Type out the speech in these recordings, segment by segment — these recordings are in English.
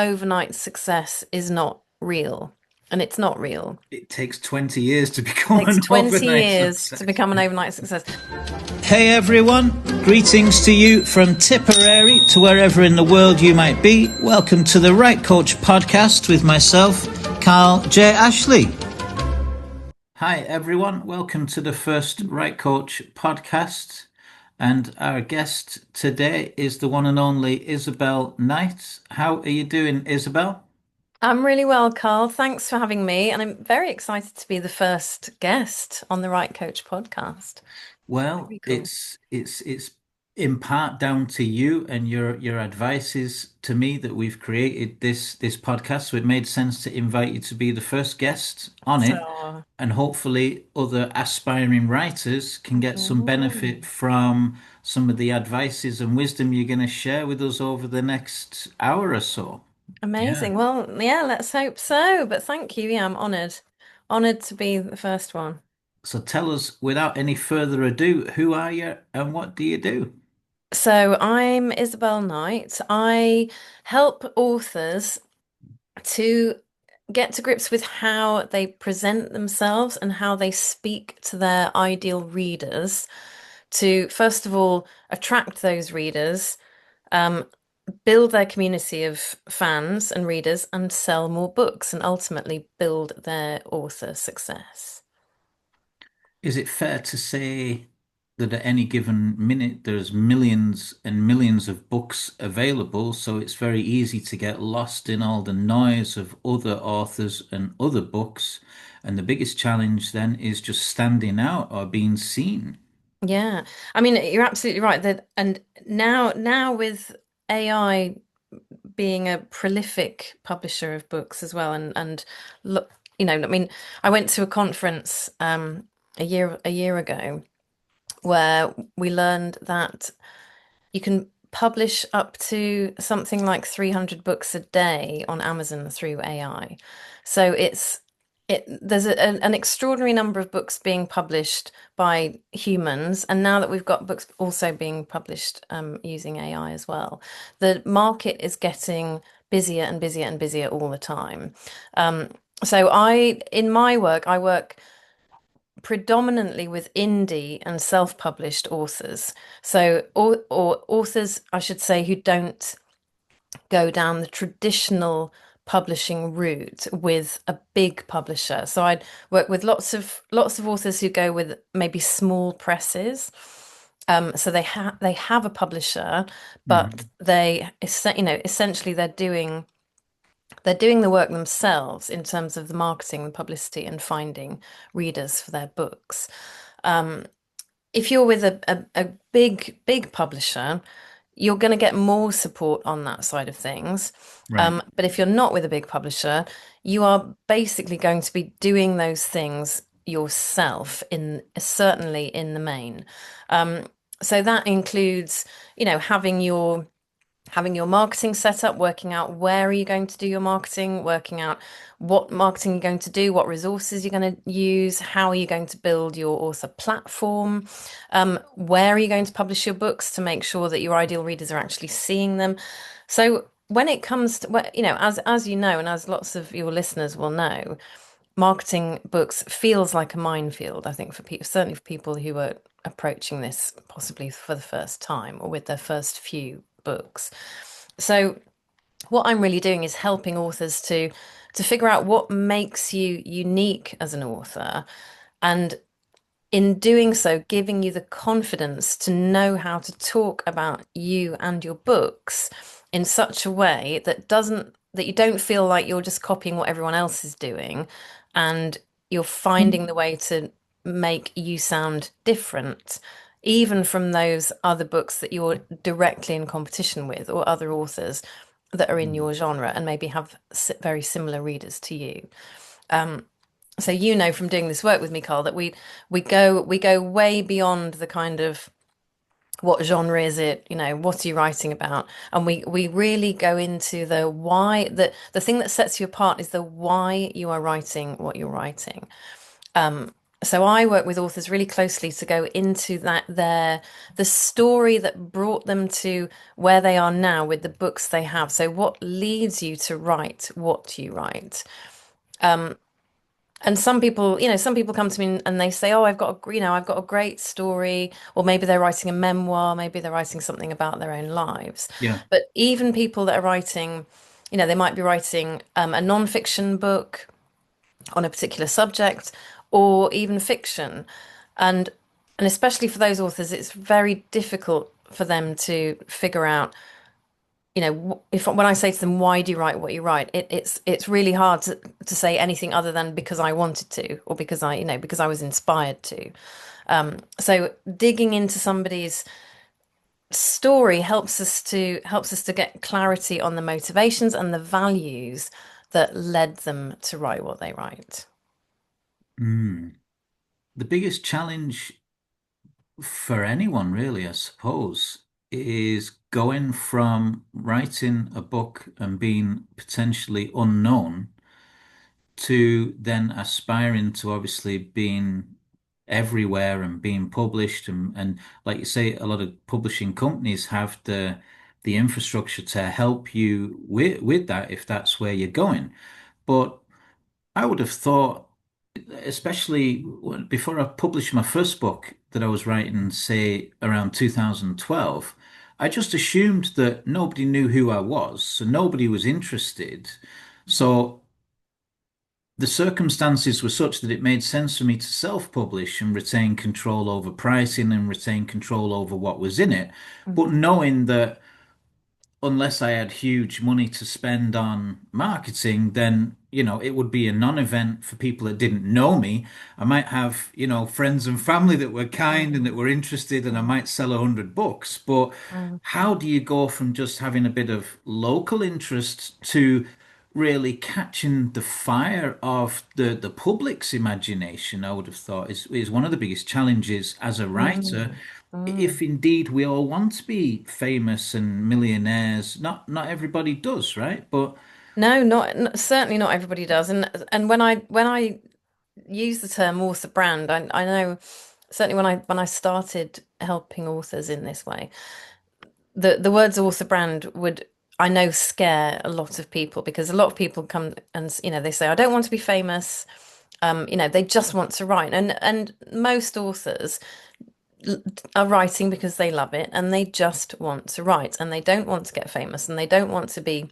overnight success is not real, and it's not real. It takes 20 years to It become takes an 20 overnight years to success. become an overnight success. Hey everyone, greetings to you from Tipperary to wherever in the world you might be. Welcome to the Right Coach podcast with myself, Carl.J. Ashley. Hi everyone, welcome to the first Right Coach podcast. And our guest today is the one and only Isabelle Knight. How are you doing, Isabelle? I'm really well, Carl. Thanks for having me, and I'm very excited to be the first guest on the Right Coach podcast. Well, Very cool. it's in part down to you and your advices to me that we've created this podcast. So it made sense to invite you to be the first guest on it, So, and hopefully other aspiring writers can get some mm, benefit from some of the advices and wisdom you're going to share with us over the next hour or so. Yeah. amazing. Well, yeah, let's hope so. But thank you. Yeah, I'm honored. Honored to be the first one. So tell us, without any further ado, who are you and what do you do? So I'm Isabelle Knight. I help authors to get to grips with how they present themselves and how they speak to their ideal readers to, first of all, attract those readers, um, build their community of fans and readers, and sell more books and ultimately build their author success. Is it fair to say that at any given minute there's millions and millions of books available, so it's very easy to get lost in all the noise of other authors and other books, and the biggest challenge then is just standing out or being seen? Yeah, I mean, you're absolutely right that, and now with AI being a prolific publisher of books as well, and look, I mean, I went to a conference a year ago where we learned that you can publish up to something like 300 books a day on Amazon through AI. So there's an extraordinary number of books being published by humans, and now that we've got books also being published using AI as well, the market is getting busier and busier and busier all the time. Um, so in my work, I work predominantly with indie and self-published authors. So, or authors, I should say, who don't go down the traditional publishing route with a big publisher. So I'd work with lots of authors who go with maybe small presses. So they have a publisher, but Mhm. essentially they're doing the work themselves in terms of the marketing, the publicity, and finding readers for their books. Um, if you're with a big publisher, you're going to get more support on that side of things. Right. But if you're not with a big publisher, you are basically going to be doing those things yourself, certainly in the main. Um, so that includes, having your marketing set up, working out where are you going to do your marketing, working out what marketing you're going to do, what resources you're going to use, how are you going to build your author platform, where are you going to publish your books to make sure that your ideal readers are actually seeing them. So when it comes to, as you know, and as lots of your listeners will know, marketing books feels like a minefield, I think, for people, certainly for people who are approaching this possibly for the first time or with their first few books. So what I'm really doing is helping authors to figure out what makes you unique as an author, and in doing so, giving you the confidence to know how to talk about you and your books in such a way that you don't feel like you're just copying what everyone else is doing, and you're finding the way to make you sound different, even from those other books that you're directly in competition with, or other authors that are in Mm. your genre and maybe have very similar readers to you. So you know from doing this work with me, Carl, that we go way beyond the kind of what genre is it, what are you writing about? And we really go into the why. The thing that sets you apart is the why you are writing what you're writing. So I work with authors really closely to go into the story that brought them to where they are now with the books they have. So what leads you to write what you write? And some people come to me and they say, "Oh, I've got a great story," or maybe they're writing a memoir, maybe they're writing something about their own lives. Yeah. But even people that are writing, they might be writing a non-fiction book on a particular subject, or even fiction, and and especially for those authors, it's very difficult for them to figure out if when I say to them, why do you write what you write? It's really hard to say anything other than because I wanted to, or because because I was inspired to. So digging into somebody's story helps us to get clarity on the motivations and the values that led them to write what they write. Mm. The biggest challenge for anyone, really, I suppose, is going from writing a book and being potentially unknown to then aspiring to obviously being everywhere and being published and like you say, a lot of publishing companies have the infrastructure to help you with that if that's where you're going. But I would have thought, especially before I published my first book that I was writing, say around 2012, I just assumed that nobody knew who I was, so nobody was interested. So the circumstances were such that it made sense for me to self-publish and retain control over pricing and retain control over what was in it. But Mhm. knowing that unless I had huge money to spend on marketing, then, it would be a non-event for people that didn't know me. I might have, friends and family that were kind and that Mm, were interested, and I mm, might sell 100 books. But mm. how do you go from just having a bit of local interest to really catching the fire of the public's imagination? I would have thought is one of the biggest challenges as a writer, Mm, mm. if indeed we all want to be famous and millionaires. Not everybody does, right? But No, certainly not everybody does. And when I use the term author brand, I know certainly when I started helping authors in this way, the words author brand would, I know, scare a lot of people, because a lot of people come and they say, I don't want to be famous. They just want to write, and most authors are writing because they love it and they just want to write, and they don't want to get famous, and they don't want to be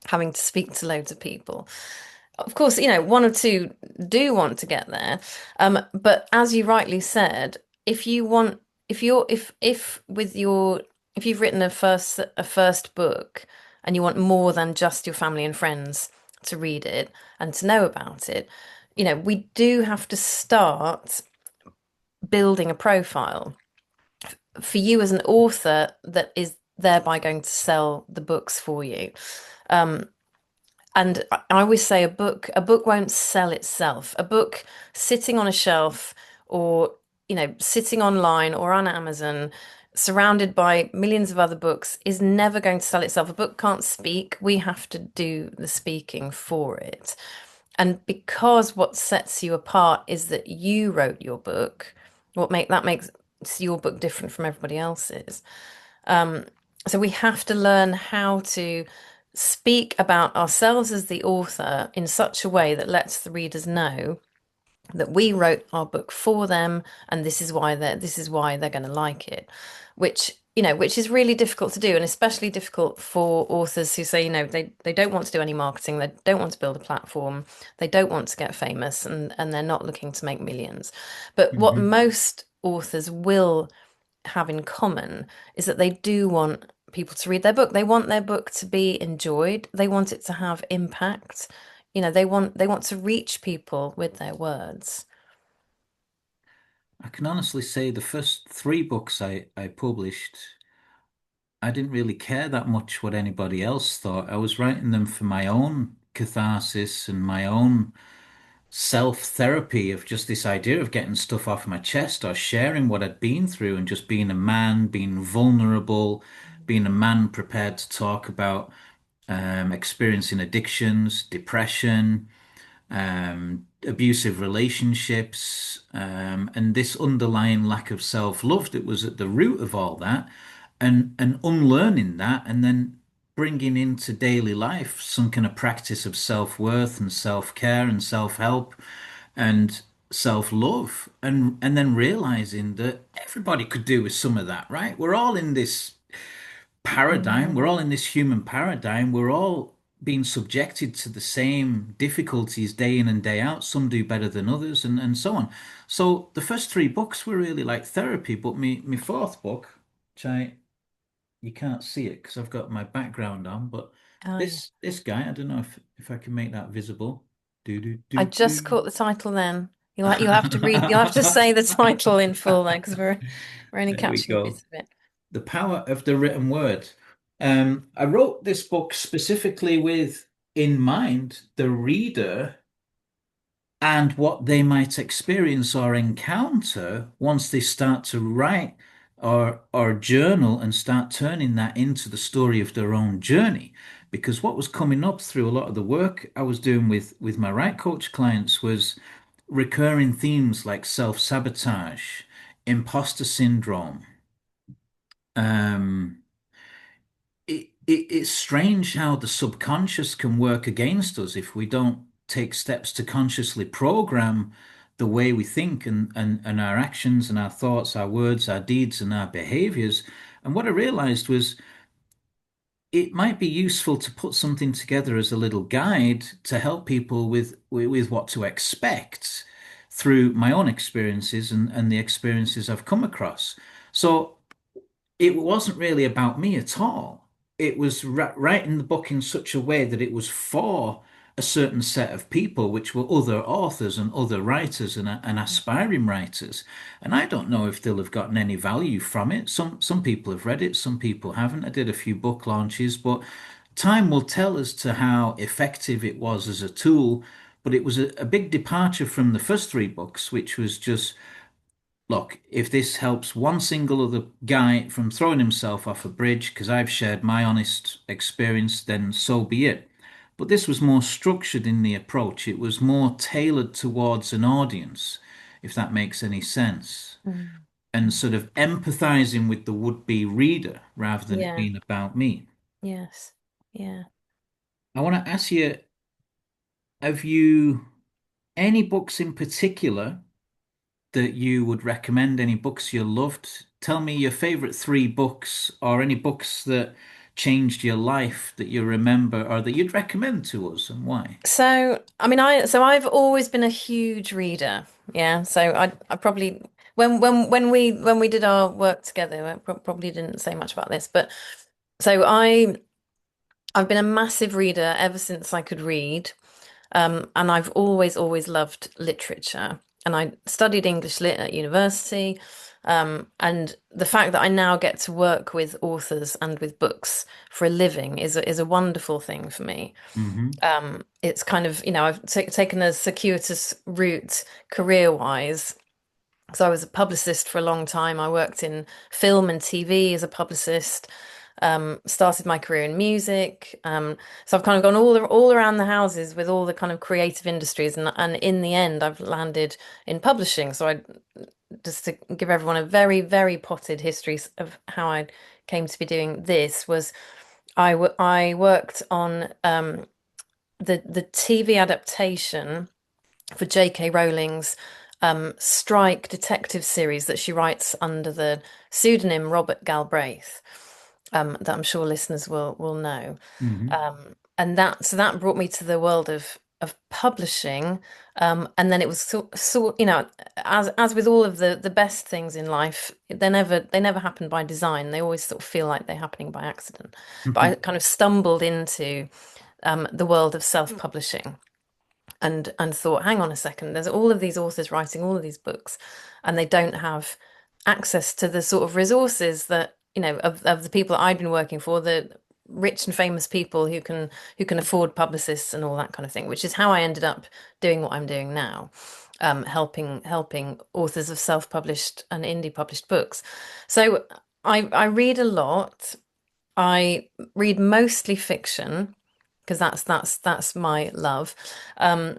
having to speak to loads of people. Of course, one or two do want to get there. But as you rightly said, if you want, if with your, if you've written a first book and you want more than just your family and friends to read it and to know about it, we do have to start building a profile for you as an author that is thereby going to sell the books for you. Um, and I always say a book won't sell itself. A book sitting on a shelf, or sitting online or on Amazon, surrounded by millions of other books, is never going to sell itself. A book can't speak. We have to do the speaking for it. And because what sets you apart is that you wrote your book, that makes your book different from everybody else's. Um, so we have to learn how to speak about ourselves as the author in such a way that lets the readers know that we wrote our book for them, and this is why they're going to like it, which is really difficult to do, and especially difficult for authors who say, they don't want to do any marketing, they don't want to build a platform, they don't want to get famous, and they're not looking to make millions. But what mhm. most authors will have in common is that they do want people to read their book. They want their book to be enjoyed. They want it to have impact. They want to reach people with their words. I can honestly say the first three books I published, I didn't really care that much what anybody else thought. I was writing them for my own catharsis and my own self-therapy of just this idea of getting stuff off my chest or sharing what I'd been through and just being a man, being vulnerable, being a man prepared to talk about experiencing addictions, depression, abusive relationships, and this underlying lack of self-love that was at the root of all that, and unlearning that, and then bringing into daily life some kind of practice of self-worth and self-care and self-help and self-love, and then realizing that everybody could do with some of that, right? We're all in this paradigm. We're Mm. all in this human paradigm. We're all being subjected to the same difficulties day in and day out. Some do better than others, and so on. So the first three books were really like therapy, but me fourth book, which I you can't see it because I've got my background on, but Oh, yeah. this guy, I don't know if I can make that visible. Do do I do just do. caught the title then. You'll have to read, you'll have to say the title in full then, because we're only There we catching a bit go. of it. The power of the written word. I wrote this book specifically with in mind the reader and what they might experience or encounter once they start to write or journal and start turning that into the story of their own journey. Because what was coming up through a lot of the work I was doing with my right coach clients was recurring themes like self-sabotage, imposter syndrome, um, it's strange how the subconscious can work against us if we don't take steps to consciously program the way we think and our actions and our thoughts, our words, our deeds, and our behaviors. And what I realized was it might be useful to put something together as a little guide to help people with what to expect through my own experiences and the experiences I've come across. So it wasn't really about me at all. It was writing the book in such a way that it was for a certain set of people, which were other authors and other writers and aspiring writers. And I don't know if they'll have gotten any value from it. Some people have read it, some people haven't. I did a few book launches, but time will tell as to how effective it was as a tool. But it was a big departure from the first three books, which was just look, if this helps one single other guy from throwing himself off a bridge, because I've shared my honest experience, then so be it. But this was more structured in the approach. It was more tailored towards an audience, if that makes any sense, Mm. and sort of empathizing with the would-be reader rather than it Yeah, being about me. yes. Yeah. I want to ask you, have you any books in particular that you would recommend, any books you loved? Tell me your favorite three books or any books that changed your life that you remember or that you'd recommend to us and why. So, I mean, I've always been a huge reader. Yeah. So I probably when we did our work together, I probably didn't say much about this, but so I've been a massive reader ever since I could read. And I've always loved literature. And I studied English lit at university. And the fact that I now get to work with authors and with books for a living is a wonderful thing for me. Hmm. It's kind of, I've taken a circuitous route career-wise. So I was a publicist for a long time. I worked in film and TV as a publicist. Started my career in music. So I've kind of gone all around the houses with all the kind of creative industries, and in the end, I've landed in publishing. So I just to give everyone a very potted history of how I came to be doing this was I worked on the TV adaptation for JK Rowling's Strike detective series that she writes under the pseudonym Robert Galbraith, that I'm sure listeners will know. Hmm. And that brought me to the world of publishing. And then it was as with all of the best things in life, they never happen by design. They always sort of feel like they're happening by accident. But I kind of stumbled into the world of self-publishing and thought, hang on a second, there's all of these authors writing all of these books, and they don't have access to the sort of resources that, of the people that I'd been working for, the rich and famous people who can afford publicists and all that kind of thing, which is how I ended up doing what I'm doing now, helping authors of self-published and indie published books. So I read a lot. I read mostly fiction because that's my love. Um,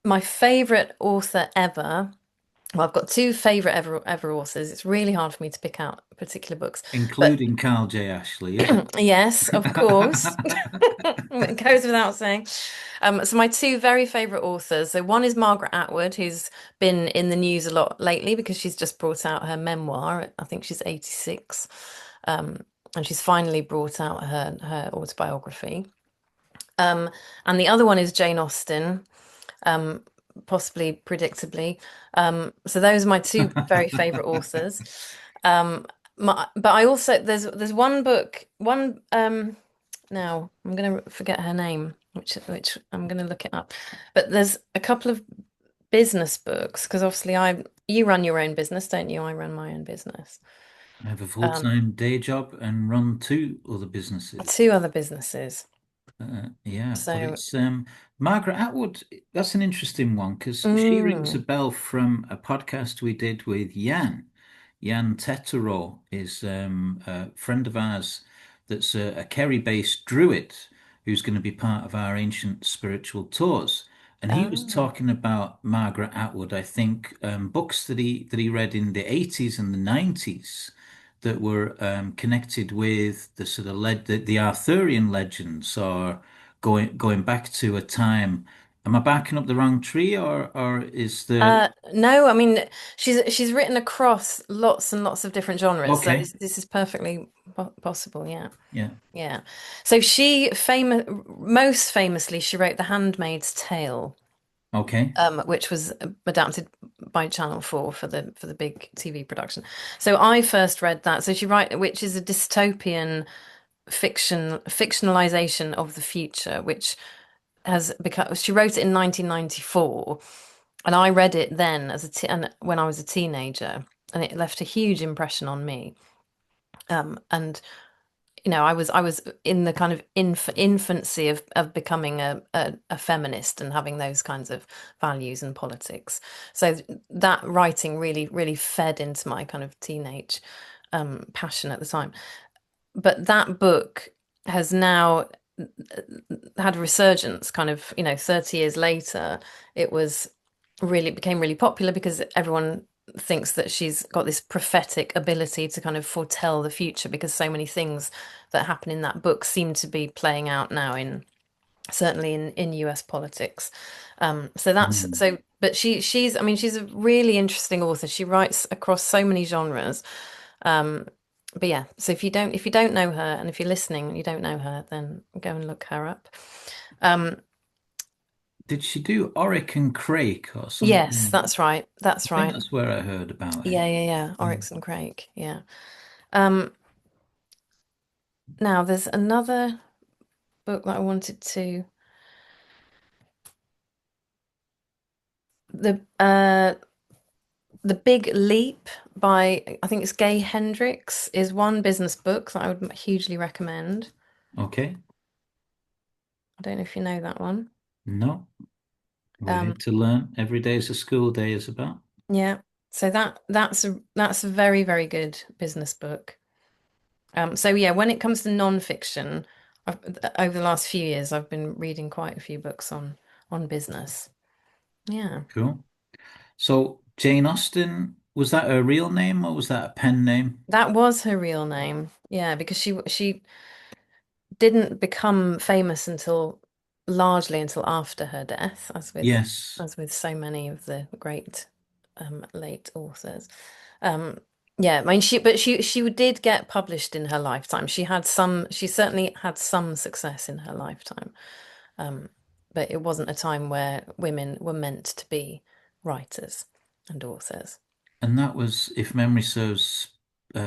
My favorite author ever. Well, I've got two favorite ever authors. It's really hard for me to pick out particular books, but Including Carl.J. Ashley, is it? yes, of course, it goes without saying. So my two very favorite authors. So one is Margaret Atwood, who's been in the news a lot lately because she's just brought out her memoir. I think she's 86, um, and she's finally brought out her autobiography. Um, and the other one is Jane Austen, um, possibly predictably. So those are my two very favorite authors. Um, but I also there's one book, one now I'm gonna forget her name, which I'm gonna look it up. But there's a couple of business books because obviously I you run your own business, don't you? I run my own business. I have a Um, full-time day job and run two other businesses. two other businesses. Yeah, but So it's Margaret Atwood. That's an interesting one because she rings a mm, bell from a podcast we did with Jan. Jan Tetero is a friend of ours that's a Kerry-based druid who's going to be part of our ancient spiritual tours. And he was oh. talking about Margaret Atwood, I think, books that he read in the 80s and the 90s that were connected with the sort of the Arthurian legends or going back to a time. Am I backing up the wrong tree or is the No, I mean she's written across lots and lots of different genres, so okay? this is perfectly possible. Yeah, Yeah. yeah. So she most famously she wrote The Handmaid's Tale, Okay. which was adapted by Channel 4 for the big TV production. So I first read that. So which is a dystopian fictionalization of the future, which has become. She wrote it in 1994. And I read it then and when I was a teenager, and it left a huge impression on me. And I was in the kind of infancy of becoming a feminist and having those kinds of values and politics. So that writing really fed into my kind of teenage passion at the time. But that book has now had a resurgence kind of 30 years later. It was really became really popular because everyone thinks that she's got this prophetic ability to kind of foretell the future because so many things that happen in that book seem to be playing out now in certainly in US politics. So that's Mm. so but she's I mean she's a really interesting author. She writes across so many genres. Um, but yeah, so if you don't know her and if you're listening and you don't know her, then go and look her up. Um, Did she do Oric and Crake or yes, something? that's right. I That's think right. that's where I heard about it. Yeah. Mm. Oryx and Crake. Yeah. Um, now there's another book that I wanted to the Big Leap by I think it's Gay Hendricks is one business book that I would hugely recommend. Okay. I don't know if you know that one. No, we're here Um, to learn. Every day is a school day, Isabel. yeah. So that's a very good business book. So yeah, when it comes to non-fiction, over the last few years, I've been reading quite a few books on business. Yeah, Cool. So Jane Austen, was that her real name or was that a pen name? that was her real name. Yeah, because she didn't become famous until largely until after her death, Yes. as with so many of the great late authors. Um, yeah, I mean she did get published in her lifetime. She certainly had some success in her lifetime. Um, but it wasn't a time where women were meant to be writers and authors. And that was, if memory serves,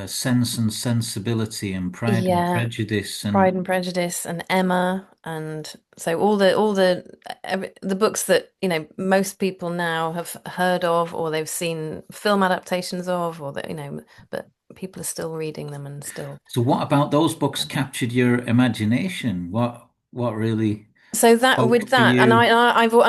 Sense and Sensibility and Pride and Yeah, Prejudice Pride and and Prejudice and Emma, and so the books that most people now have heard of or they've seen film adaptations of or that but people are still reading them and still. so what about those books captured your imagination? What really So that spoke with to that, and you?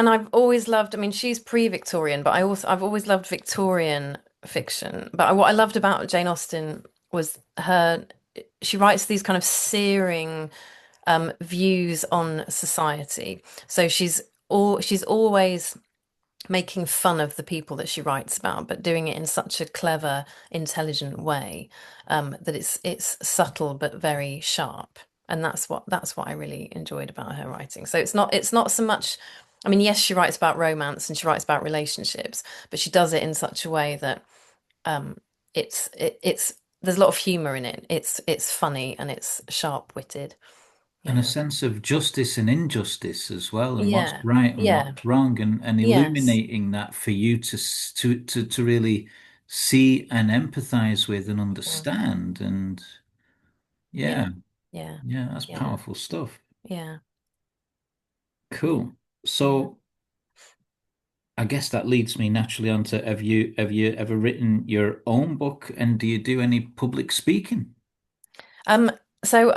I've always loved. I mean, she's pre-Victorian, but I've always loved Victorian fiction. But what I loved about Jane Austen was her. She writes these kind of searing views on society. So she's always making fun of the people that she writes about, but doing it in such a clever, intelligent way, that it's subtle but very sharp. And that's what I really enjoyed about her writing. So it's not so much. I mean, yes, she writes about romance and she writes about relationships, but she does it in such a way that um, it's there's a lot of humor in it. It's funny and it's sharp-witted. And a Yeah, sense of justice and injustice as well, and what's yeah, right and yeah. what's wrong, and Yes. illuminating that for you to to really see and empathize with and Mm. understand. And Yeah, yeah, yeah, yeah, that's yeah, powerful stuff. yeah, yeah, Cool. yeah. So I guess that leads me naturally on to have you ever written your own book, and do you do any public speaking? Um, so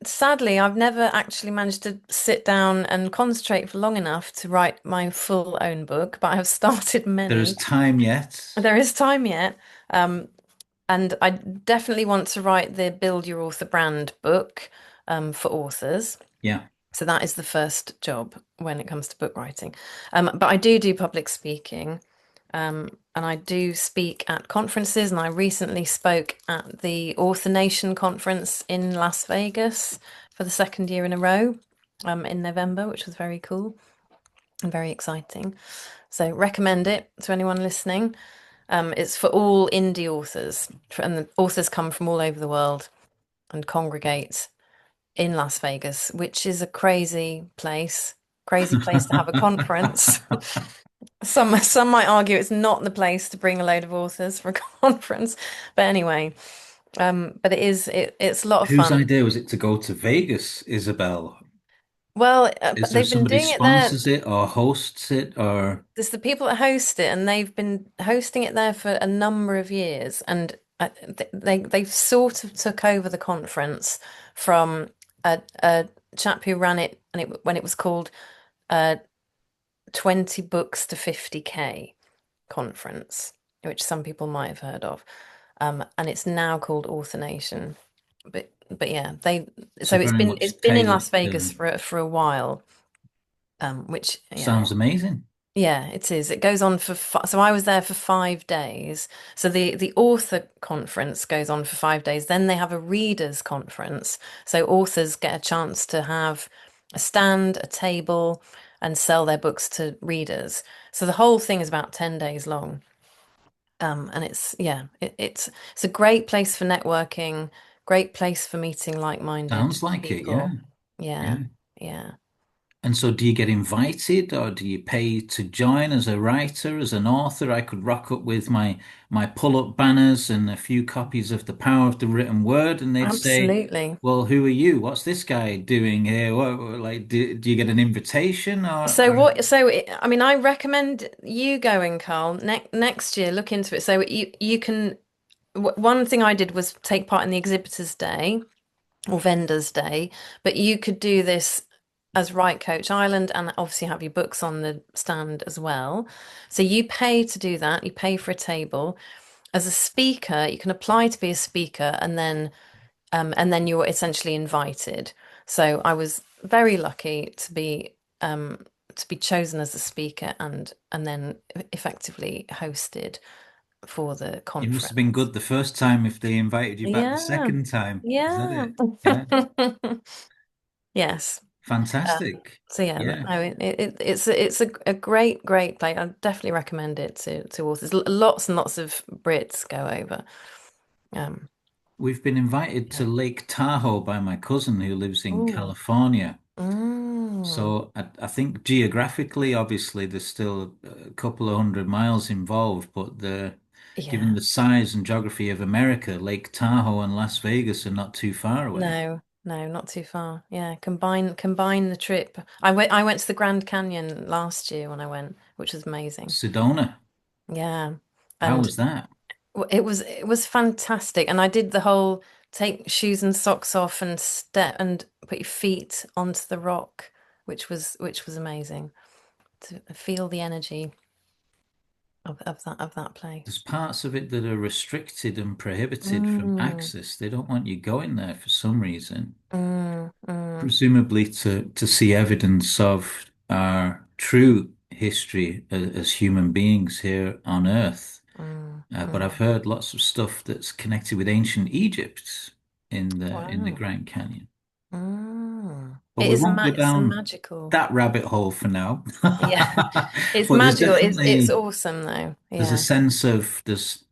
sadly I've never actually managed to sit down and concentrate for long enough to write my full own book, but I have started There's many. time yet. There is time yet. Um, and I definitely want to write the Build Your Author Brand book, for authors. Yeah. So that is the first job when it comes to book writing. But I do public speaking. And I do speak at conferences, and I recently spoke at the Author Nation conference in Las Vegas for the second year in a row, in November, which was very cool and very exciting. So recommend it to anyone listening. It's for all indie authors, and the authors come from all over the world and congregate in Las Vegas, which is a crazy place to have a conference. Some might argue it's not the place to bring a load of authors for a conference, but anyway, but it's a lot of Whose fun. idea was it to go to Vegas, Isabel? Well, Is but there they've been somebody doing it there. sponsors it or hosts it or There's the people that host it, and they've been hosting it there for a number of years, and they've sort of took over the conference from a chap who ran it, and when it was called uh, 20 Books to 50K conference, which some people might have heard of. And it's now called Author Nation. But yeah, they so so it's very been much it's been in tailored Las Vegas to for a while. Which yeah, sounds amazing. yeah, it is. It goes on for so I was there for 5 days. So the author conference goes on for 5 days. Then they have a readers conference. So authors get a chance to have a stand, a table, and sell their books to readers. So the whole thing is about 10 days long. And it's yeah, it's a great place for networking, great place for meeting like-minded Sounds like it, yeah. people. Yeah, Yeah. yeah. And so do you get invited or do you pay to join as a writer, as an author? I could rock up with my pull-up banners and a few copies of The Power of the Written Word, and they'd say, Absolutely. well, who are you? What's this guy doing here? Like, do you get an invitation So or what? I mean, I recommend you going, Carl. Next year, look into it. So you can. One thing I did was take part in the Exhibitors Day or Vendors Day, but you could do this as Right Coach Island and obviously have your books on the stand as well. So you pay to do that. You pay for a table. As a speaker, you can apply to be a speaker, and then you're essentially invited. So I was very lucky to be chosen as a speaker and then effectively hosted for the you must have been conference. good the first time if they invited you back the Yeah, second time. Is that yeah. it? Yeah. Yes. Fantastic. So yeah, Yeah. no, it's a great play. I definitely recommend it to authors. Lots and lots of Brits go over. Um, We've been invited to yeah. Lake Tahoe by my cousin who lives in Ooh. California. Mm. So I think geographically, obviously, there's still a couple of 100 miles involved, but given Yeah. the size and geography of America, Lake Tahoe and Las Vegas are not too far away. No, no, not too far. Yeah, combine the trip. I went to the Grand Canyon last year when I went, which was amazing. Sedona, Yeah. how And was that? it was fantastic. And I did the whole take shoes and socks off and step and put your feet onto the rock, which was amazing to feel the energy of that There's place. parts of it that are restricted and prohibited from Mm, access. They don't want you going there for some reason. mm, mm. Presumably to see evidence of our true history as human beings here on Earth. Mm, But I've mm. heard lots of stuff that's connected with ancient Egypt in the Wow. Grand Canyon. Mm. But we won't go It's down magical. that rabbit hole for now. Yeah. It's But magical. It's awesome though. there's a Yeah. sense of there's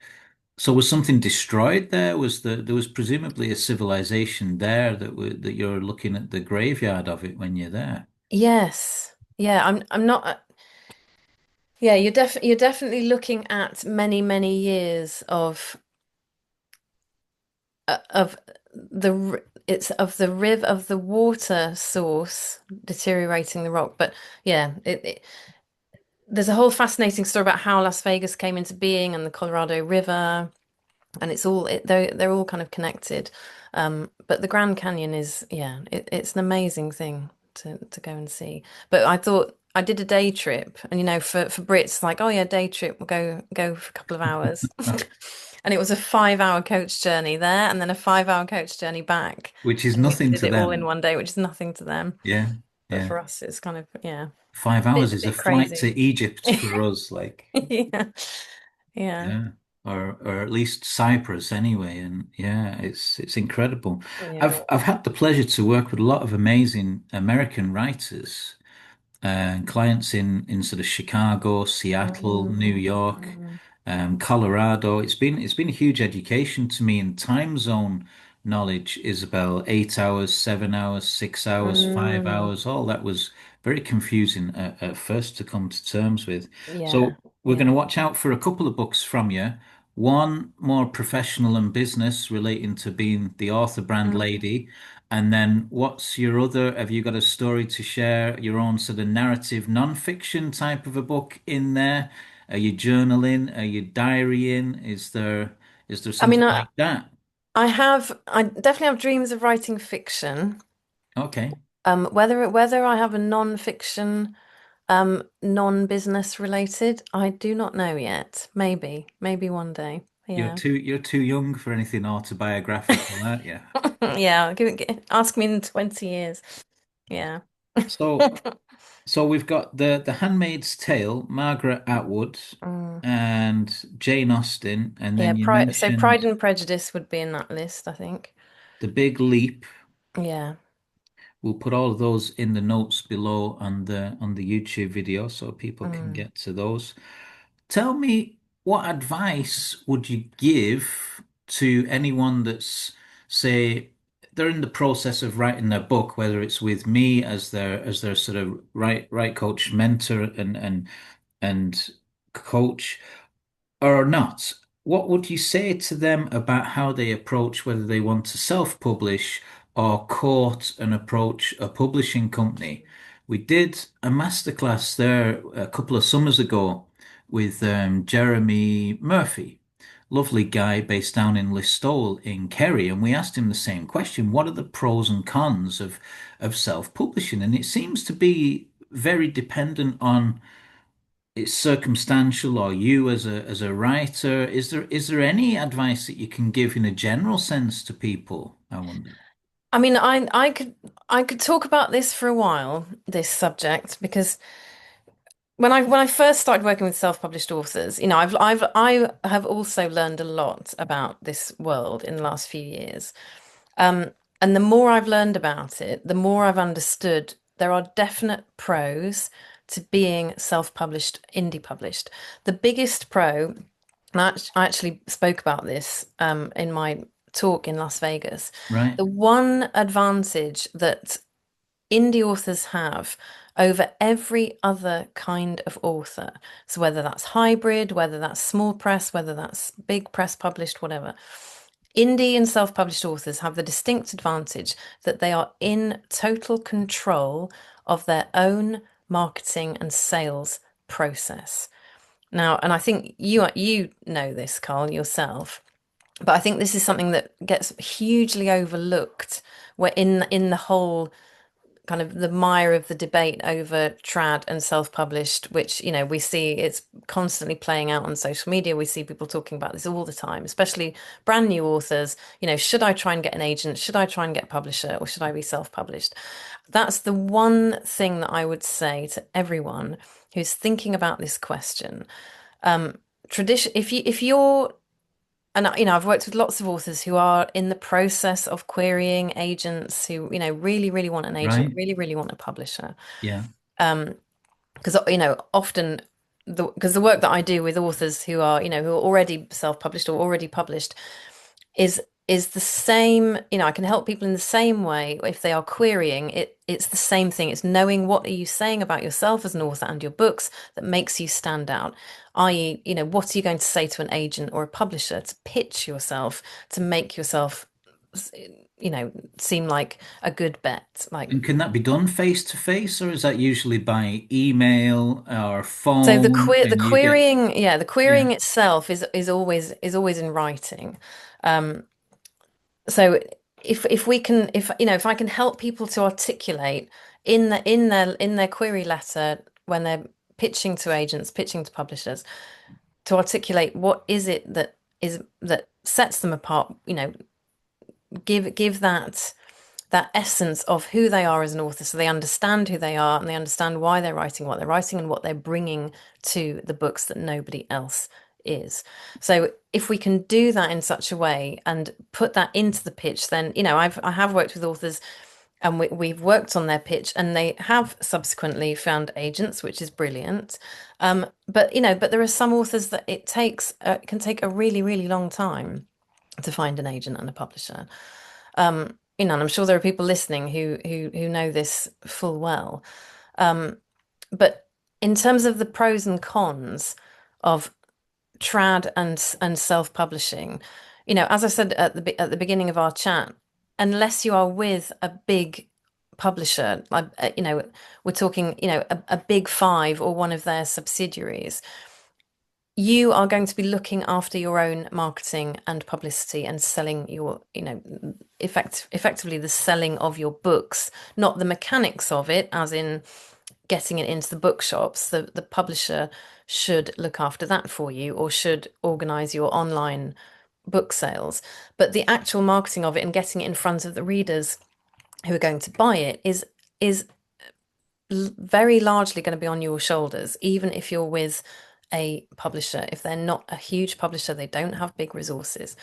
so was something destroyed there? There was presumably a civilization there that you're looking at the graveyard of it when you're there. Yes. Yeah, I'm not yeah, you're definitely looking at many, many years of it's of the riv of the water source deteriorating the rock. But yeah, there's a whole fascinating story about how Las Vegas came into being and the Colorado River, and they're all kind of connected. But the Grand Canyon is, yeah, it's an amazing thing to go and see. But I thought I did a day trip, and for Brits, like, oh yeah, day trip, we'll go for a couple of hours. And it was a 5 hour coach journey there, and then a 5 hour coach journey back. Which is And we nothing did to it all in them. one day, which is nothing to them. Yeah, But yeah. for us, it's kind of, yeah, 5 hours a is a bit flight crazy. to Egypt for us, like, Yeah. Yeah. yeah, or at least Cyprus anyway. And yeah, it's incredible. Yeah. I've had the pleasure to work with a lot of amazing American writers and clients in sort of Chicago, Seattle, New Mm, York, mm, Colorado. It's been a huge education to me in time zone knowledge, Isabel. 8 hours, 7 hours, 6 hours, five mm. hours, all that was very confusing at first to come to terms with. Yeah. So we're going to Yeah. watch out for a couple of books from you. One more professional and business relating to being the author brand Mm. lady. And then what's your other? Have you got a story to share, your own sort of narrative non-fiction type of a book in there? Are you journaling? Are you diarying? Is there I mean, something like that? I definitely have dreams of writing fiction. Okay. Whether I have a non-fiction, non-business related, I do not know yet. Maybe one day. Yeah. You're too young for anything autobiographical, aren't you? Yeah. Ask me in 20 years. Yeah. So so we've got the Handmaid's Tale, Margaret Atwood, Mm. and Jane Austen, and Yeah, then you So mentioned Pride and Prejudice would be in that list, I think. The Big Leap. Yeah. We'll put all of those in the notes below on the YouTube video so people can Mm. get to those. Tell me, what advice would you give to anyone that's, say, they're in the process of writing their book, whether it's with me as their sort of right coach, mentor, and coach, or not, what would you say to them about how they approach whether they want to self-publish or court and approach a publishing company? We did a masterclass there a couple of summers ago with Jeremy Murphy, lovely guy based down in Listowel in Kerry, and we asked him the same question: what are the pros and cons of self-publishing? And it seems to be very dependent on it's circumstantial or you as a writer. Is there any advice that you can give in a general sense to people? I wonder. I mean, I could talk about this for a while, this subject, because when I first started working with self-published authors, I have also learned a lot about this world in the last few years. And the more I've learned about it, the more I've understood there are definite pros to being self-published, indie published. The biggest pro, and I actually spoke about this in my talk in Las Vegas. Right, The one advantage that indie authors have over every other kind of author, so whether that's hybrid, whether that's small press, whether that's big press published, whatever, indie and self-published authors have the distinct advantage that they are in total control of their own marketing and sales process. Now, and I think you know this, Carl, yourself, but I think this is something that gets hugely overlooked where in the whole kind of the mire of the debate over trad and self-published, which, we see it's constantly playing out on social media. We see people talking about this all the time, especially brand new authors. Should I try and get an agent? Should I try and get a publisher, or should I be self-published? That's the one thing that I would say to everyone who's thinking about this question. Tradition, if you're and I've worked with lots of authors who are in the process of querying agents who, really, really want an agent, Right? really, really want a publisher. Yeah. Because, often because the work that I do with authors who are, who are already self-published or already published is the same, I can help people in the same way if they are querying it. It's the same thing. It's knowing what are you saying about yourself as an author and your books that makes you stand out, i.e., what are you going to say to an agent or a publisher to pitch yourself, to make yourself, seem like a good bet. Like, And can that be done face to face, or is that usually by email or so phone? the And you get, querying, yeah, the yeah, querying itself is always in writing. So if we can, if I can help people to articulate in their query letter when they're pitching to agents, pitching to publishers, to articulate what is it that sets them apart, give that essence of who they are as an author, so they understand who they are and they understand why they're writing what they're writing and what they're bringing to the books that nobody else is. So if we can do that in such a way and put that into the pitch, then I have worked with authors and we've worked on their pitch and they have subsequently found agents, which is brilliant. But there are some authors that it can take a really, really long time to find an agent and a publisher. And I'm sure there are people listening who know this full well. But in terms of the pros and cons of trad and self-publishing, as I said at the beginning of our chat, unless you are with a big publisher, like we're talking, a big five or one of their subsidiaries, you are going to be looking after your own marketing and publicity and selling your, effectively the selling of your books, not the mechanics of it, as in getting it into the bookshops. The publisher should look after that for you or should organize your online book sales. But the actual marketing of it and getting it in front of the readers who are going to buy it is very largely going to be on your shoulders, even if you're with a publisher. If they're not a huge publisher, they don't have big resources.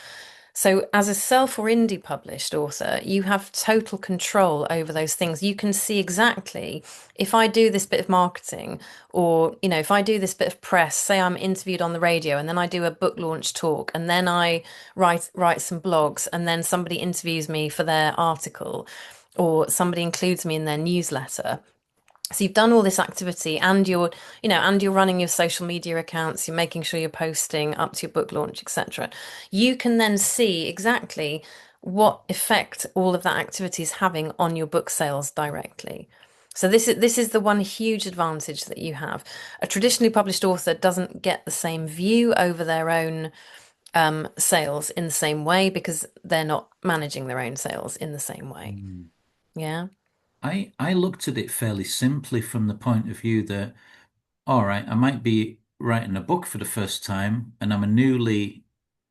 So as a self or indie published author, you have total control over those things. You can see exactly if I do this bit of marketing or, if I do this bit of press, say I'm interviewed on the radio and then I do a book launch talk and then I write some blogs and then somebody interviews me for their article or somebody includes me in their newsletter. So you've done all this activity and you're running your social media accounts, you're making sure you're posting up to your book launch, etc. You can then see exactly what effect all of that activity is having on your book sales directly. So this is the one huge advantage that you have. A traditionally published author doesn't get the same view over their own sales in the same way because they're not managing their own sales in the same way. Mm. Yeah. I looked at it fairly simply from the point of view that, all right, I might be writing a book for the first time, and I'm a newly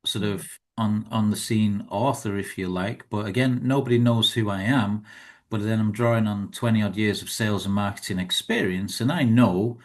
sort Mm. of on the scene author, if you like. But again, nobody knows who I am. But then I'm drawing on 20 odd years of sales and marketing experience, and I know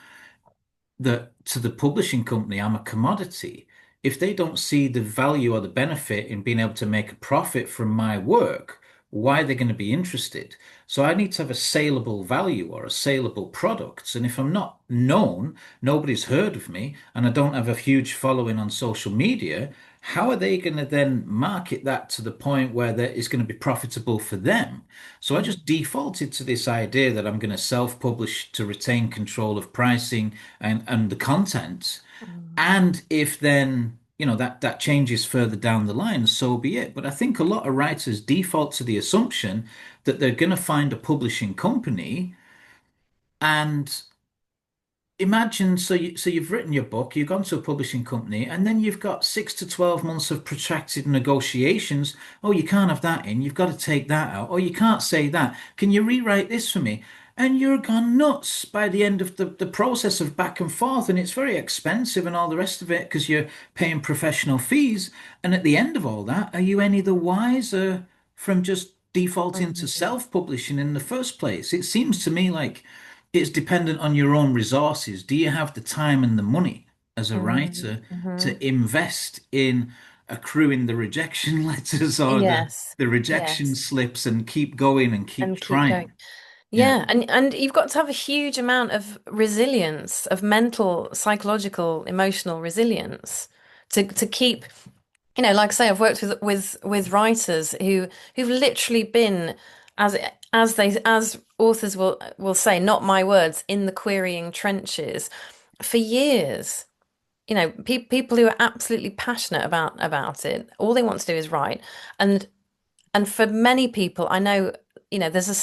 that to the publishing company, I'm a commodity. If they don't see the value or the benefit in being able to make a profit from my work, why are they going to be interested? So I need to have a saleable value or a saleable product. And if I'm not known, nobody's heard of me, and I don't have a huge following on social media, how are they going to then market that to the point where that is going to be profitable for them? So I just defaulted to this idea that I'm going to self-publish to retain control of pricing and the content. Mm. And if then, that changes further down the line, so be it. But I think a lot of writers default to the assumption that they're going to find a publishing company and imagine, so you've written your book, you've gone to a publishing company, and then you've got 6 to 12 months of protracted negotiations. Oh, you can't have that in. You've got to take that out. Oh, you can't say that. Can you rewrite this for me? And you're gone nuts by the end of the process of back and forth, and it's very expensive and all the rest of it because you're paying professional fees. And at the end of all that, are you any the wiser from just defaulting to Mhm. self-publishing in the first place? It seems to me like it's dependent on your own resources. Do you have the time and the money as a writer Mhm. to invest in accruing the rejection letters or Yes. the rejection Yes. slips and keep going and keep And keep going. trying? Yeah, Yeah, and you've got to have a huge amount of resilience, of mental, psychological, emotional resilience to keep, like I say, I've worked with writers who've literally been as as authors will say, not my words, in the querying trenches for years. People who are absolutely passionate about it. All they want to do is write. And and for many people, I know, there's a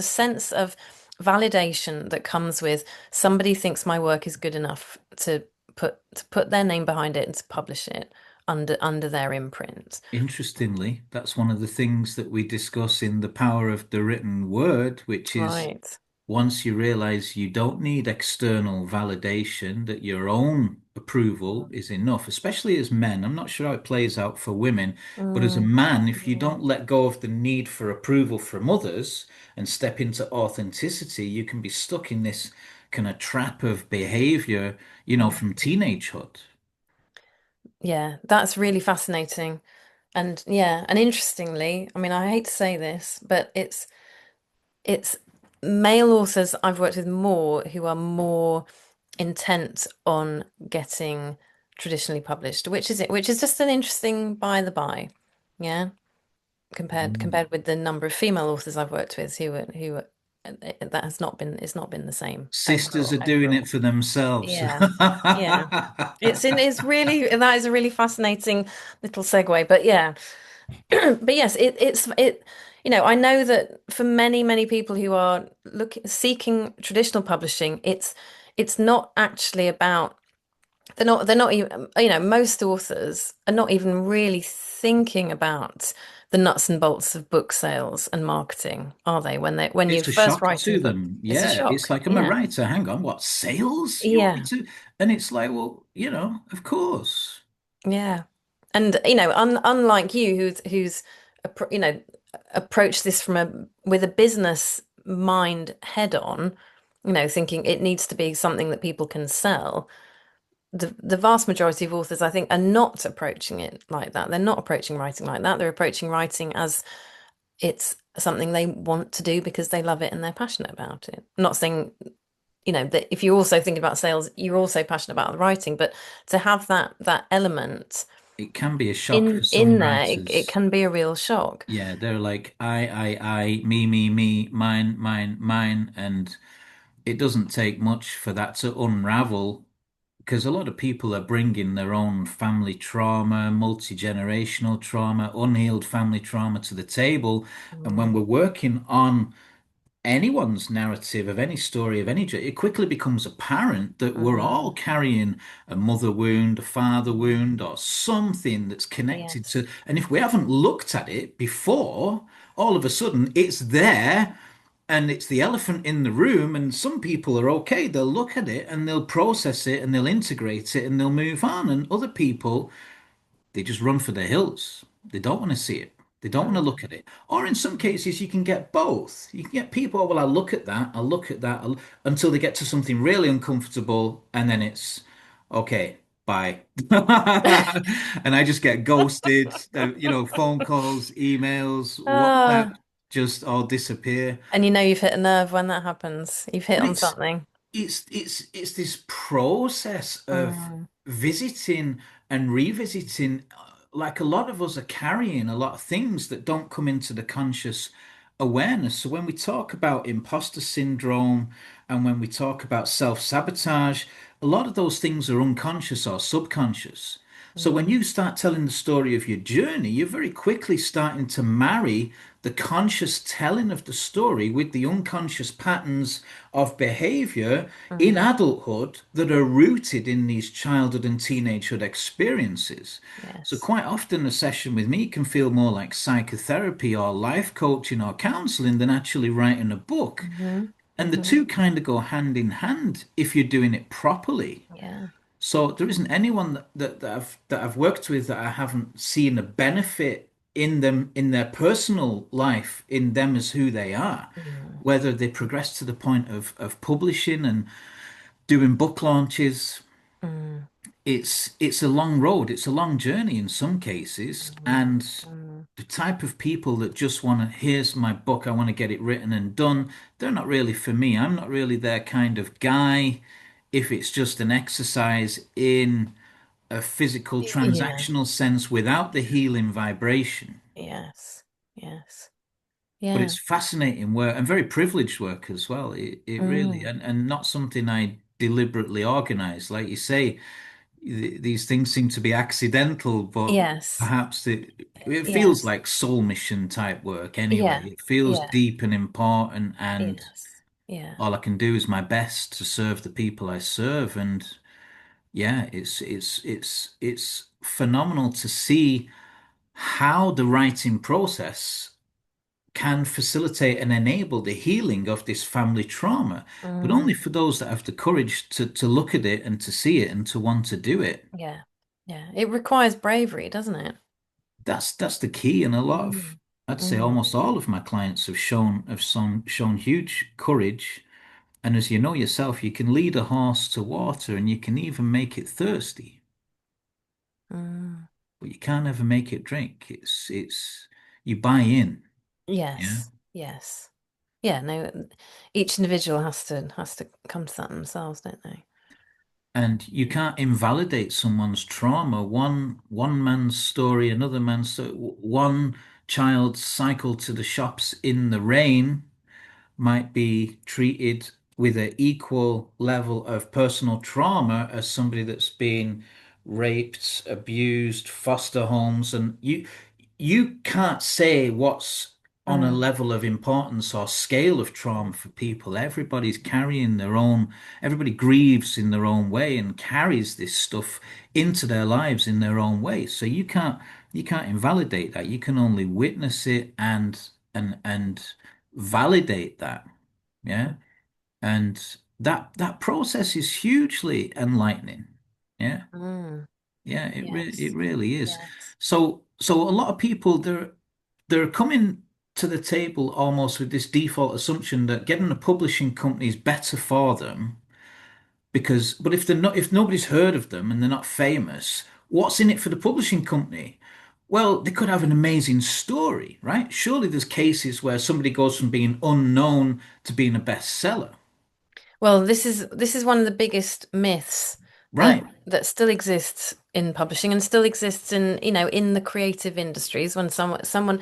sense of validation that comes with somebody thinks my work is good enough to put their name behind it and to publish it under their imprint. interestingly, that's one of the things that we discuss in The Power of the Written Word, which is Right. once you realize you don't need external validation, that your own approval is enough, especially as men. I'm not sure how it plays out for women, but as a Mm, man, if you yeah. don't let go of the need for approval from others and step into authenticity, you can be stuck in this kind of trap of behavior, from teenagehood. Yeah, that's really fascinating. And yeah, and interestingly, I mean, I hate to say this, but it's male authors I've worked with more who are more intent on getting traditionally published, which is just an interesting by the by. Yeah, compared with the number of female authors I've worked with that has not been it's not been the same Sisters overall are doing overall. it for themselves. Yeah. Yeah. It's really that is a really fascinating little segue. But yeah. But yes, I know that for many people who are looking seeking traditional publishing, it's not actually about they're not even, most authors are not even really thinking about the nuts and bolts of book sales and marketing, are they? When you're It's a first shock writing a to book, them. it's a Yeah, it's shock. like I'm a Yeah. writer. Hang on, what sales you want me Yeah. to? And it's like, well, of course. Yeah. And unlike you who's approached this with a business mind head on, thinking it needs to be something that people can sell. The vast majority of authors, I think, are not approaching it like that. They're not approaching writing like that. They're approaching writing as it's something they want to do because they love it and they're passionate about it. I'm not saying, that if you also think about sales, you're also passionate about the writing, but to have that element It can be a shock for in some there, it writers. can be a real shock. Yeah, they're like I, me, mine, mine, mine, and it doesn't take much for that to unravel because a lot of people are bringing their own family trauma, multi-generational trauma, unhealed family trauma to the table. And when Mm, we're working on anyone's narrative of any story of any, it quickly becomes apparent that we're all mm, carrying a mother wound, a father wound, or something that's connected yes. to. And if we haven't looked at it before, all of a sudden it's there and it's the elephant in the room. And some people are okay, they'll look at it and they'll process it and they'll integrate it and they'll move on. And other people, they just run for the hills. They don't want to see it. They don't want to look Mm, at it. Or in some cases, you can get both. You can get people, "Oh, well, I'll look at that, I'll look at that, until they get to something really uncomfortable, and then it's okay, bye." And I just get ghosted, phone calls, emails, WhatsApp Ah, just all disappear. and you've hit a nerve when that happens. You've hit But on it's something. it's this process of Mm, visiting and revisiting. Like a lot of us are carrying a lot of things that don't come into the conscious awareness. So when we talk about imposter syndrome and when we talk about self-sabotage, a lot of those things are unconscious or subconscious. So when Mm, you start telling the story of your journey, you're very quickly starting to marry the conscious telling of the story with the unconscious patterns of behavior in mm, adulthood that are rooted in these childhood and teenagehood experiences. So yes. quite often a session with me can feel more like psychotherapy or life coaching or counseling than actually writing a book. Hmm. And the Hmm. two kind of go hand in hand if you're doing it properly. Yeah. So there isn't anyone that I've worked with that I haven't seen a benefit in them in their personal life in them as who they are, Mm, whether they progress to the point of publishing and doing book launches. mm, It's a long road, it's a long journey in some cases, mm, and mm. the type of people that just want to, here's my book, I want to get it written and done, they're not really for me. I'm not really their kind of guy. If it's just an exercise in a physical Yeah. transactional sense without the healing vibration. Yes. Yes. But Yeah. it's fascinating work and very privileged work as well. It really, Mm. and not something I deliberately organize. Like you say, these things seem to be accidental, but Yes. perhaps it feels Yes. like soul mission type work anyway. Yeah. It feels Yeah. deep and important, and Yes. Yeah. all I can do is my best to serve the people I serve. And yeah, it's phenomenal to see how the writing process can facilitate and enable the healing of this family trauma, but only Mm. for those that have the courage to look at it and to see it and to want to do it. Yeah. Yeah. It requires bravery, doesn't it? That's the key, and a lot of, Mm. I'd say Mm. almost all of my clients have shown huge courage. And as you know yourself, you can lead a horse to water and you can even make it thirsty, Mm. but you can't ever make it drink. It's you buy in, yeah. Yes. Yes. Yeah. No, each individual has to come to that themselves, don't they? And you can't invalidate someone's trauma. One man's story, another man's one child's cycle to the shops in the rain might be treated with an equal level of personal trauma as somebody that's been raped, abused, foster homes, and you can't say what's on a Mm. level of importance or scale of trauma for people. Everybody's carrying their own, everybody grieves in their own way and carries this stuff into their lives in their own way. So you can't invalidate that. You can only witness it and validate that. Yeah. And that process is hugely enlightening. Yeah. Mm. Yeah, it Yes. really is. Yes. So a lot of people they're coming to the table almost with this default assumption that getting a publishing company is better for them because but if nobody's heard of them and they're not famous, what's in it for the publishing company? Well, they could have an amazing story, right? Surely there's cases where somebody goes from being unknown to being a bestseller. Well, this is one of the biggest myths that Right. that still exists in publishing and still exists in, in the creative industries when someone,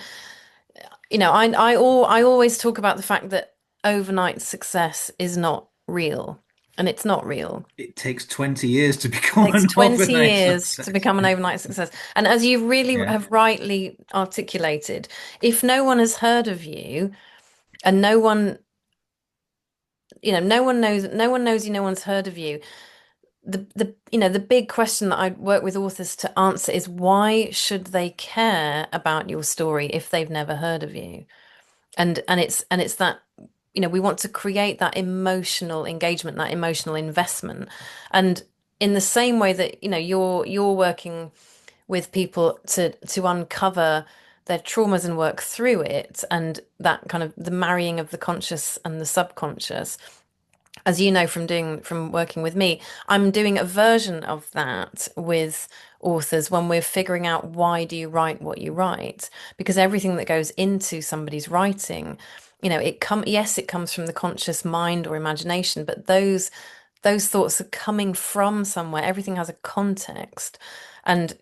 I always talk about the fact that overnight success is not real, and it's not real. It takes 20 years to It become takes an 20 overnight years to success. become an overnight success. And as you really Yeah. have rightly articulated, if no one has heard of you and no one knows you, no one's heard of you, the big question that I work with authors to answer is why should they care about your story if they've never heard of you? And it's that, we want to create that emotional engagement, that emotional investment. And in the same way that, you're working with people to uncover their traumas and work through it, and that kind of the marrying of the conscious and the subconscious, as you know from working with me, I'm doing a version of that with authors when we're figuring out why do you write what you write? Because everything that goes into somebody's writing, yes, it comes from the conscious mind or imagination, but those thoughts are coming from somewhere. Everything has a context and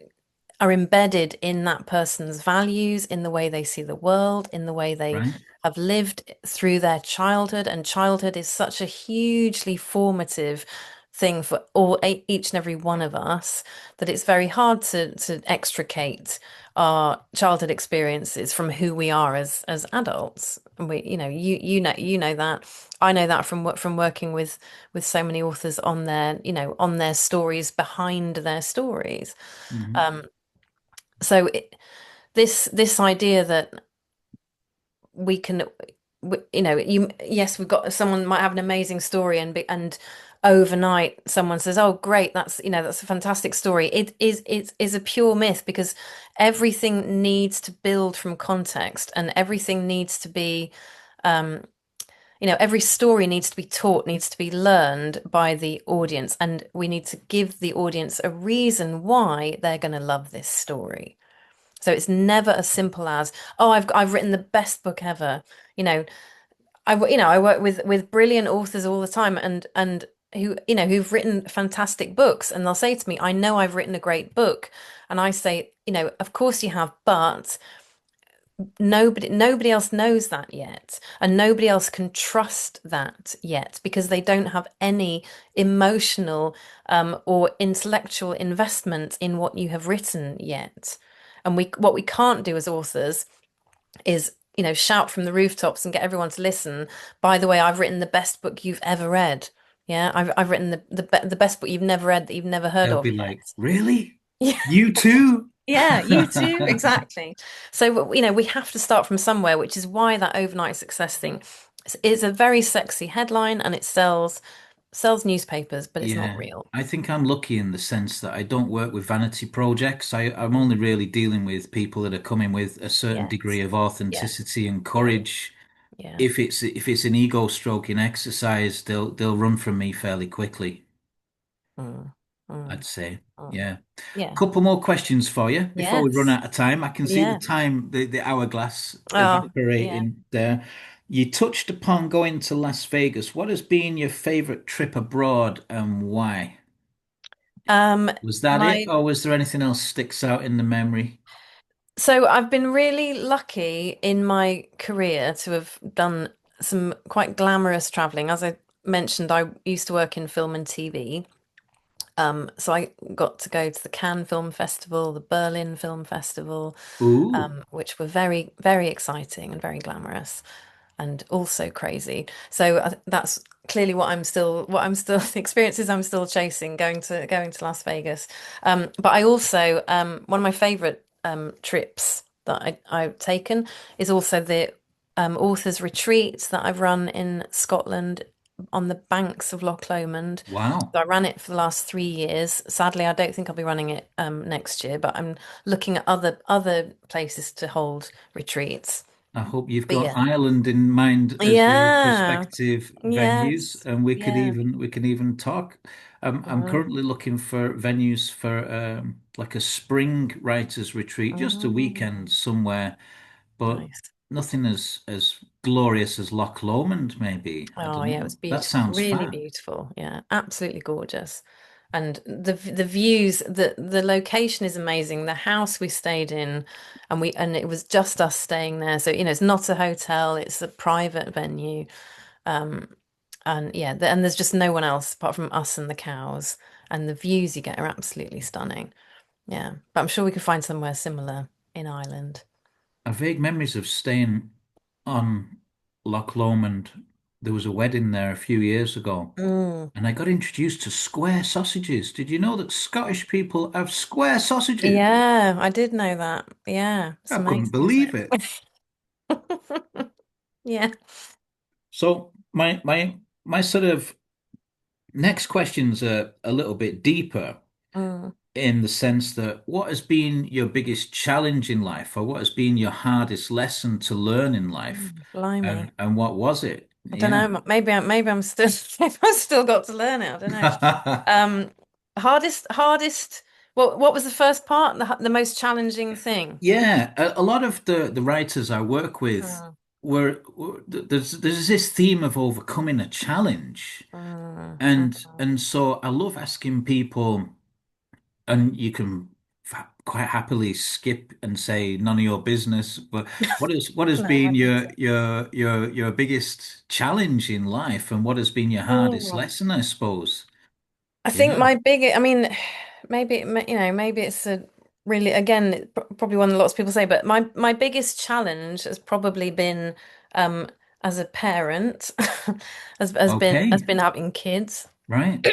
are embedded in that person's values, in the way they see the world, in the way they Right. have lived through their childhood. And childhood is such a hugely formative thing for each and every one of us, that it's very hard to extricate our childhood experiences from who we are as adults. And we, you know that. I know that from working with so many authors on their, on their stories behind their stories. Mhm. Um, so this idea that we can, yes, we've got, someone might have an amazing story, and overnight someone says, oh great, that's a fantastic story. It is a pure myth, because everything needs to build from context, and everything needs to be, um every story needs to be taught, needs to be learned by the audience, and we need to give the audience a reason why they're going to love this story. So it's never as simple as, oh, I've written the best book ever. You know, I work with brilliant authors all the time, and who've written fantastic books, and they'll say to me, I know I've written a great book. And I say, of course you have, but nobody else knows that yet, and nobody else can trust that yet, because they don't have any emotional or intellectual investment in what you have written yet. And what we can't do as authors is, shout from the rooftops and get everyone to listen. By the way, I've written the best book you've ever read. Yeah, I've written the best book you've never read, that you've never heard They'll of be like, yet. really? Yeah. You too? Yeah, you too, exactly. So, we have to start from somewhere, which is why that overnight success thing is a very sexy headline, and it sells newspapers, but it's not Yeah, real. I think I'm lucky in the sense that I don't work with vanity projects. I'm only really dealing with people that are coming with a certain degree Yes. of Yeah. authenticity and Yeah. courage. Yeah. If it's an ego stroking exercise, they'll run from me fairly quickly, Mm. I'd Mm. say. Mm. Yeah. Yeah. Couple more questions for you before we run Yes. out of time. I can see the Yeah. time, the hourglass Oh, yeah. evaporating there. You touched upon going to Las Vegas. What has been your favorite trip abroad and why? Um, Was that it, my or was there anything else sticks out in the memory? So I've been really lucky in my career to have done some quite glamorous traveling. As I mentioned, I used to work in film and TV. So I got to go to the Cannes Film Festival, the Berlin Film Festival, Ooh, which were very, very exciting and very glamorous, and also crazy. So that's clearly what I'm still the experiences I'm still chasing, going to Las Vegas. But I also, one of my favorite trips that I've taken is also the authors retreat that I've run in Scotland on the banks of Loch Lomond. wow. So I ran it for the last 3 years. Sadly, I don't think I'll be running it next year, but I'm looking at other places to hold retreats. I hope you've But got yeah. Ireland in mind as your Yeah. prospective venues, Yes. and Yeah. we can even talk. I'm Mm, currently looking for venues for like a spring writers retreat, just a mm, weekend somewhere, but nice. nothing as glorious as Loch Lomond, maybe. I Oh don't yeah, it was know. That beautiful. sounds Really fun. beautiful. Yeah, absolutely gorgeous. And the views, the location is amazing. The house we stayed in, and it was just us staying there. So, it's not a hotel, it's a private venue. Um, and yeah, and there's just no one else apart from us and the cows. And the views you get are absolutely stunning. Yeah. But I'm sure we could find somewhere similar in Ireland. I have vague memories of staying on Loch Lomond. There was a wedding there a few years ago, Mm. and I got introduced to square sausages. Did you know that Scottish people have square sausages? Yeah, I did know that. Yeah, it's I couldn't amazing, isn't believe it. it? Yeah. So my sort of next questions are a little bit deeper Mm, in the sense that what has been your biggest challenge in life, or what has been your hardest lesson to learn in life, blimey. and what was it? I don't Yeah. know. Maybe I'm still maybe I've still got to learn it. I don't know. Um, hardest. What was the first part? The most challenging thing. Yeah, a lot of the writers I work with Mm, there's this theme of overcoming a challenge, mm, and so I love asking people, and you can quite happily skip and say none of your business, but what has no, I been think your biggest challenge in life, and what has been your hardest so. lesson, I suppose? I think Yeah. my big, I mean, maybe it's a really, again, probably one that lots of people say, but my biggest challenge has probably been, um, as a parent, has Okay. been having kids. Right.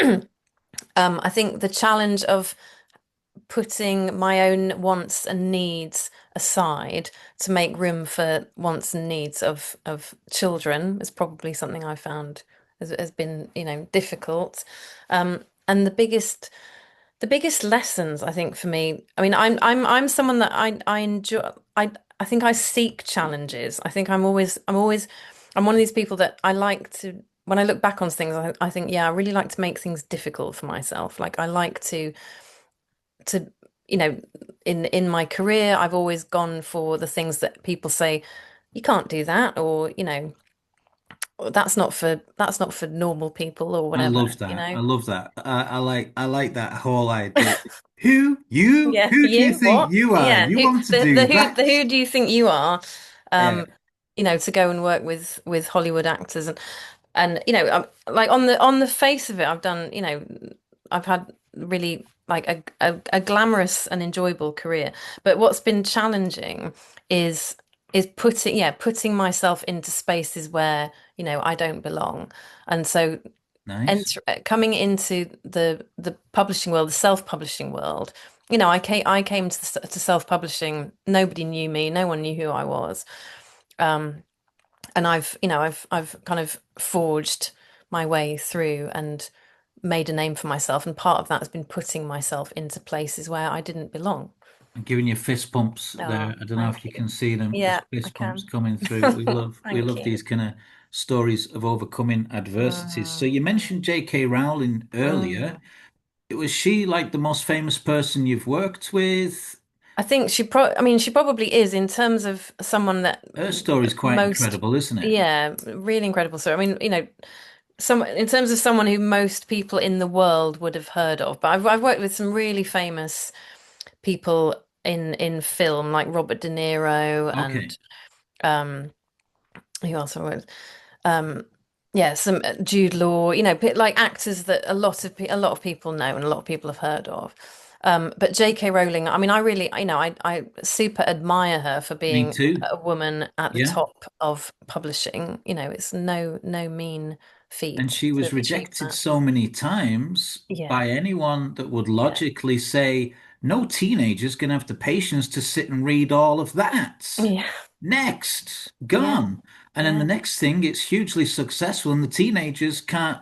I think the challenge of putting my own wants and needs aside to make room for wants and needs of children is probably something I found has been, difficult. And the biggest lessons I think for me, I mean, I'm someone that I enjoy. I think I seek challenges. I think I'm one of these people that I like to. When I look back on things, I think, yeah, I really like to make things difficult for myself. Like I like to you know in my career I've always gone for the things that people say you can't do that, or that's not for normal people or I whatever, love that. I love that. I like that whole idea. Who? You? yeah, Who do you you think what, you are? yeah, You who want to the do who the that? who do you think you are, Yeah. um to go and work with Hollywood actors, and like on the face of it, I've had really like a glamorous and enjoyable career. But what's been challenging is putting myself into spaces where, I don't belong. And so Nice. coming into the publishing world, the self-publishing world, I came to self-publishing. Nobody knew me, no one knew who I was. Um, and I've kind of forged my way through and made a name for myself, and part of that has been putting myself into places where I didn't belong. I'm giving you fist bumps Oh, there. I don't know thank if you you. can see them. There's Yeah, I fist bumps can. coming through. We love we Thank love you. these kind of stories of overcoming adversities. So Mm, you mentioned mm, JK Rowling earlier. mm. Was she like the most famous person you've worked with? I think I mean, she probably is in terms of someone that Her story's quite most, incredible, isn't it? yeah, really incredible. So, I mean, in terms of someone who most people in the world would have heard of. But I've worked with some really famous people in film, like Robert De Niro Okay. and um who else have I worked with? Um yeah, some Jude Law, like actors that a lot of people know and a lot of people have heard of. But JK Rowling, I mean, I really, I super admire her for Me being too. a woman at the Yeah. top of publishing. It's no mean And feat she to was have achieved rejected that. so many times Yeah, by anyone that would yeah, logically say, no teenager's going to have the patience to sit and read all of that. yeah, Next, yeah, gone. And then the yeah, next thing, it's hugely successful, and the teenagers can't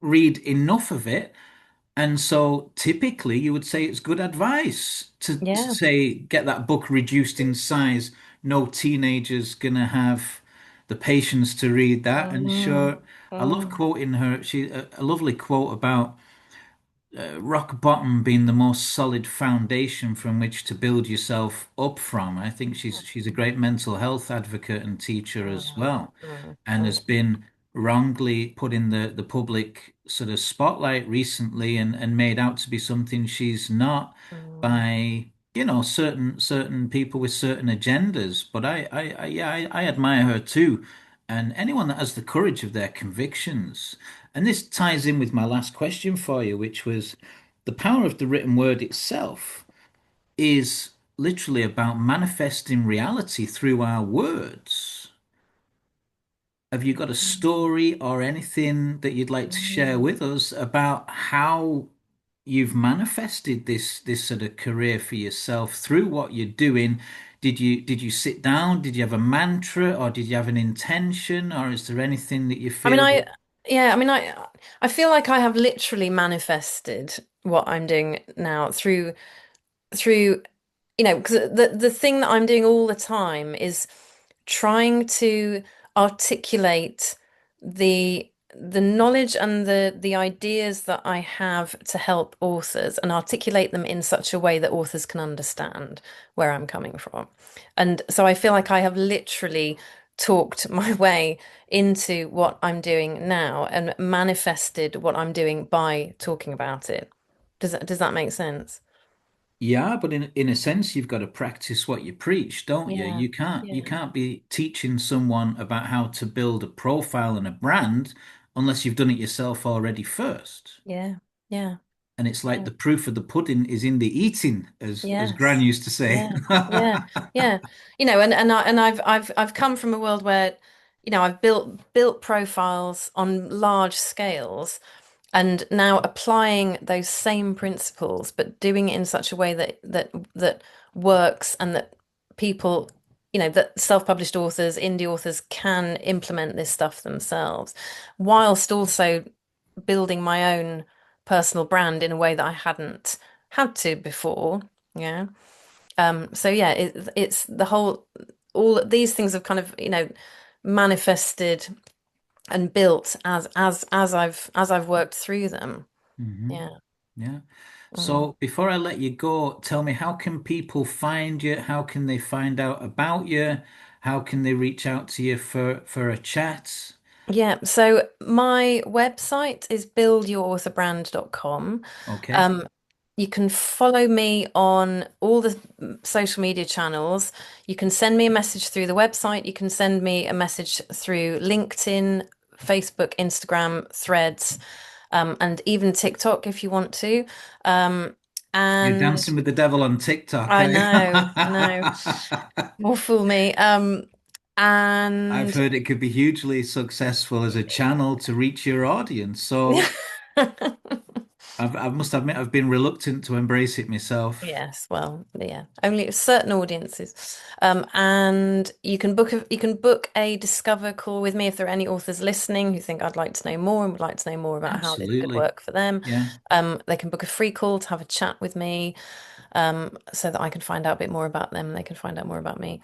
read enough of it. And so typically you would say it's good advice to yeah. say get that book reduced in size. No teenager's gonna have the patience to read that. And Mm, sure, I love mm, quoting her. She a lovely quote about rock bottom being the most solid foundation from which to build yourself up from. I think she's a great mental health advocate and teacher as mm, well, and thank has you. been wrongly put in the public sort of spotlight recently and made out to be something she's not Mm, by certain people with certain agendas. But yeah, I admire her too, and anyone that has the courage of their convictions. And this ties in with my last question for you, which was the power of the written word itself is literally about manifesting reality through our words. Have you got a mm, story or anything that you'd like to share mm. with us about how you've manifested this sort of career for yourself through what you're doing? Did you sit down? Did you have a mantra, or did you have an intention, or is there anything that you I mean, feel? yeah, I mean, I feel like I have literally manifested what I'm doing now through, because the thing that I'm doing all the time is trying to articulate the knowledge and the ideas that I have to help authors, and articulate them in such a way that authors can understand where I'm coming from. And so I feel like I have literally talked my way into what I'm doing now and manifested what I'm doing by talking about it. Does that make sense? Yeah, but in a sense, you've got to practice what you preach, don't you? Yeah. You Yeah. can't be teaching someone about how to build a profile and a brand unless you've done it yourself already first. Yeah. Yeah. And it's like Yeah. the proof of the pudding is in the eating, as Gran Yes. used to say. Yeah. Yeah. Yeah. I've come from a world where, I've built profiles on large scales, and now applying those same principles, but doing it in such a way that works, and that people, that self-published authors, indie authors can implement this stuff themselves, whilst also building my own personal brand in a way that I hadn't had to before. Yeah. So yeah, it's the whole, all these things have kind of, manifested and built as I've worked through them. hmm Yeah. Yeah. Mm. So before I let you go, tell me, how can people find you? How can they find out about you? How can they reach out to you for a chat? Yeah, so my website is buildyourauthorbrand.com. Okay. Um, you can follow me on all the social media channels. You can send me a message through the website. You can send me a message through LinkedIn, Facebook, Instagram, Threads, and even TikTok if you want to. Um, You're and dancing with the devil on TikTok, I eh? know, I know, more fool me. I've And heard it could be hugely successful as a channel to reach your audience. So I must admit, I've been reluctant to embrace it myself. Yes, well, yeah, only certain audiences. And you can book a discover call with me if there are any authors listening who think I'd like to know more and would like to know more about how this could Absolutely. work for them. Yeah. They can book a free call to have a chat with me, so that I can find out a bit more about them and they can find out more about me.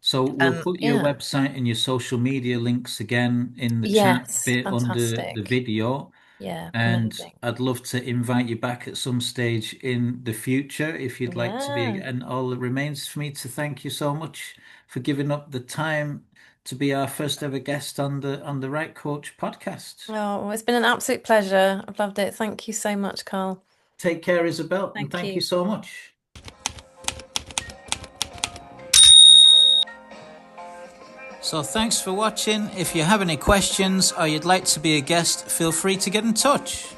So we'll put your Yeah. website and your social media links again in the chat Yes, bit under the fantastic. video. Yeah, And amazing. I'd love to invite you back at some stage in the future if you'd like to be. Yeah. And all that remains for me to thank you so much for giving up the time to be our first ever guest on the Right Coach podcast. Oh, well, it's been an absolute pleasure. I've loved it. Thank you so much, Carl. Take care, Isabel, and Thank thank you you. so much. So thanks for watching. If you have any questions or you'd like to be a guest, feel free to get in touch.